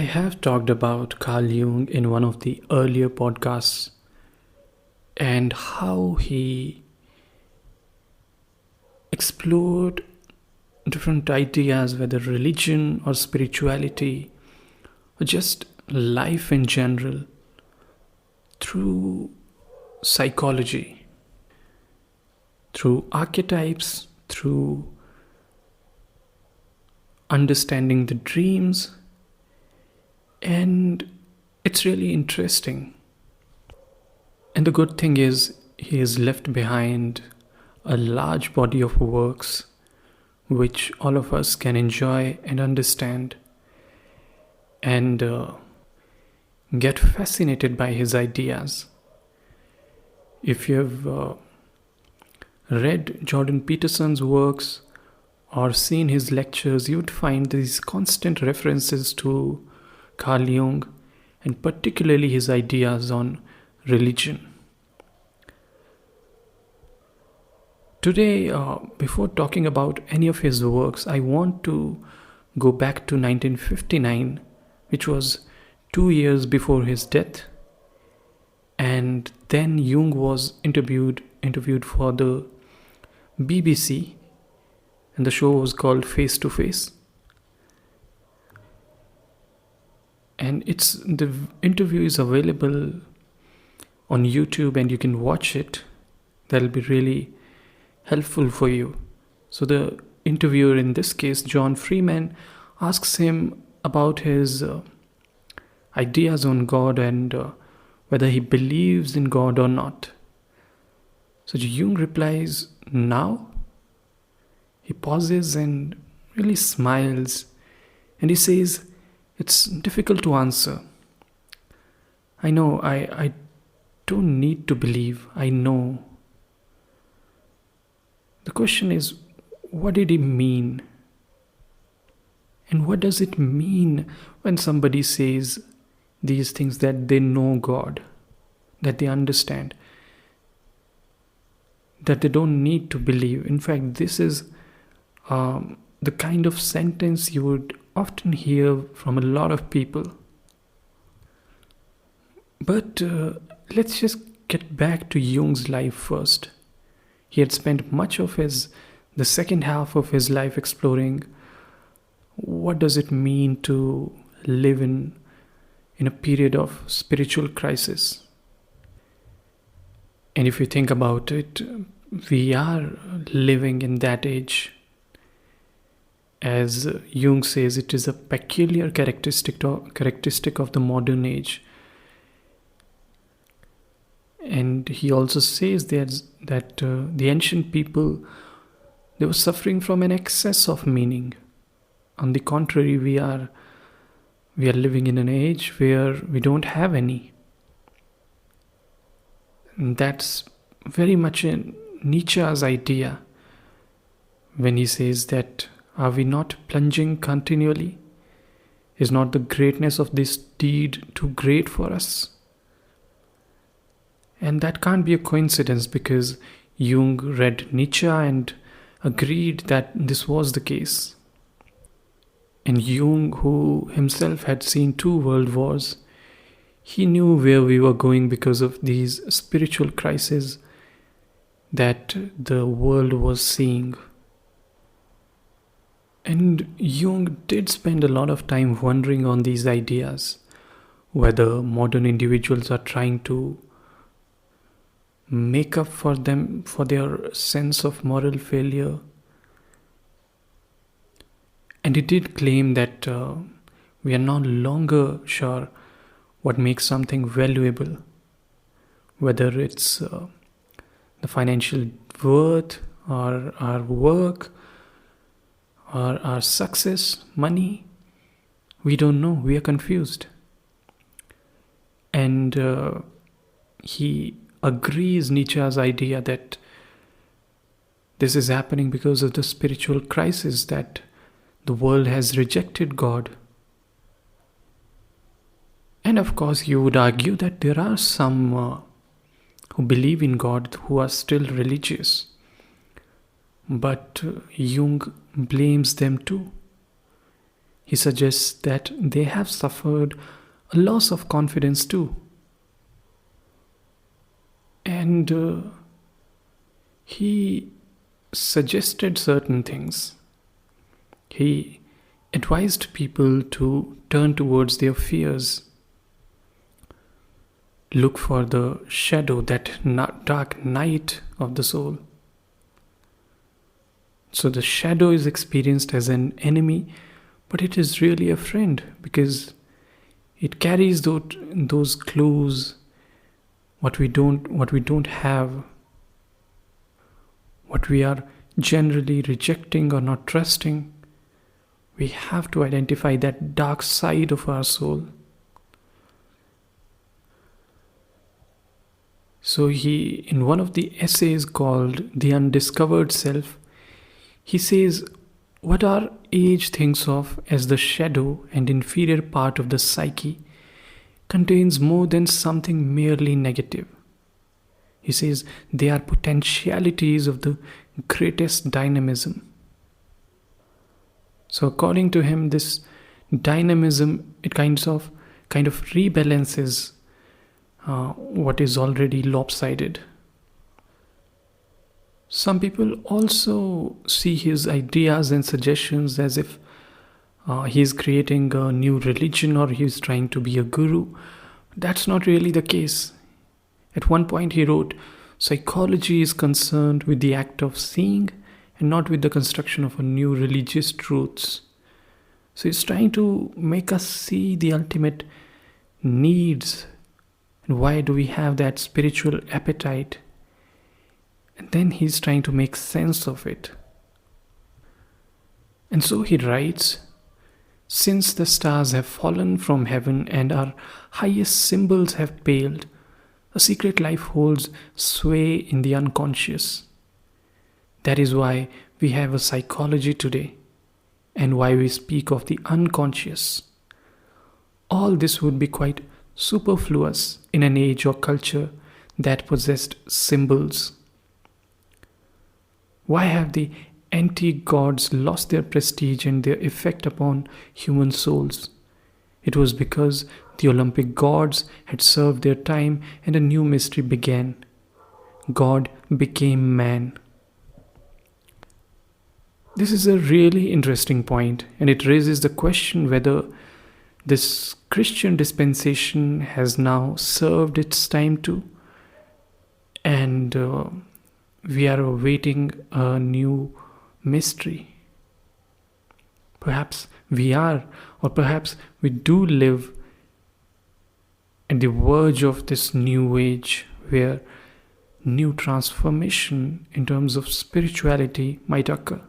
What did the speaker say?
have talked about Carl Jung in one of the earlier podcasts and how he explored different ideas, whether religion or spirituality or just life in general, through psychology, through archetypes, through understanding the dreams, and it's really interesting. And the good thing is, he has left behind a large body of works which all of us can enjoy and understand and get fascinated by his ideas. If you've read Jordan Peterson's works or seen his lectures, you would find these constant references to Carl Jung and particularly his ideas on religion. Today, before talking about any of his works, I want to go back to 1959, which was 2 years before his death. And then Jung was interviewed for the BBC, and the show was called Face to Face. And the interview is available on YouTube and you can watch it. That'll be really helpful for you. So the interviewer, in this case John Freeman, asks him about his ideas on God and whether he believes in God or not. So Jung replies, "Now?" He pauses and really smiles and he says, "It's difficult to answer. I know, I don't need to believe, I know." The question is, what did he mean? And what does it mean when somebody says these things, that they know God, that they understand, that they don't need to believe? In fact, this is the kind of sentence you would often hear from a lot of people. But let's just get back to Jung's life first. He had spent much of the second half of his life exploring what does it mean to live in a period of spiritual crisis. And if you think about it, we are living in that age. As Jung says, it is a peculiar characteristic of the modern age. And he also says that the ancient people, they were suffering from an excess of meaning. On the contrary, we are living in an age where we don't have any. And that's very much in Nietzsche's idea when he says that, are we not plunging continually? Is not the greatness of this deed too great for us? And that can't be a coincidence, because Jung read Nietzsche and agreed that this was the case. And Jung, who himself had seen 2 world wars, he knew where we were going because of these spiritual crises that the world was seeing. And Jung did spend a lot of time wondering on these ideas, whether modern individuals are trying to make up for their sense of moral failure. And he did claim that we are no longer sure what makes something valuable, whether it's the financial worth or our work or our success, money. We don't know, we are confused. And he agrees Nietzsche's idea that this is happening because of the spiritual crisis, that the world has rejected God. And of course, you would argue that there are some who believe in God who are still religious. But Jung blames them too. he suggests that they have suffered a loss of confidence too. And he suggested certain things. He advised people to turn towards their fears. Look for the shadow, that dark night of the soul. So the shadow is experienced as an enemy, but it is really a friend because it carries those clues, what we don't have, what we are generally rejecting or not trusting. We have to identify that dark side of our soul. So he, in one of the essays called The Undiscovered Self, he says, what our age thinks of as the shadow and inferior part of the psyche contains more than something merely negative. He says they are potentialities of the greatest dynamism. So according to him, this dynamism, it kind of rebalances what is already lopsided. Some people also see his ideas and suggestions as if he is creating a new religion or he is trying to be a guru. That's not really the case. At one point he wrote, psychology is concerned with the act of seeing and not with the construction of a new religious truths. So he's trying to make us see the ultimate needs and why do we have that spiritual appetite. And then he's trying to make sense of it. And so he writes, since the stars have fallen from heaven and our highest symbols have paled, a secret life holds sway in the unconscious. That is why we have a psychology today and why we speak of the unconscious. All this would be quite superfluous in an age or culture that possessed symbols. Why have the antique gods lost their prestige and their effect upon human souls? It was because the Olympic gods had served their time and a new mystery began. God became man. This is a really interesting point, and it raises the question whether this Christian dispensation has now served its time too, and we are awaiting a new mystery. Perhaps we are, or perhaps we do live at the verge of this new age where new transformation in terms of spirituality might occur.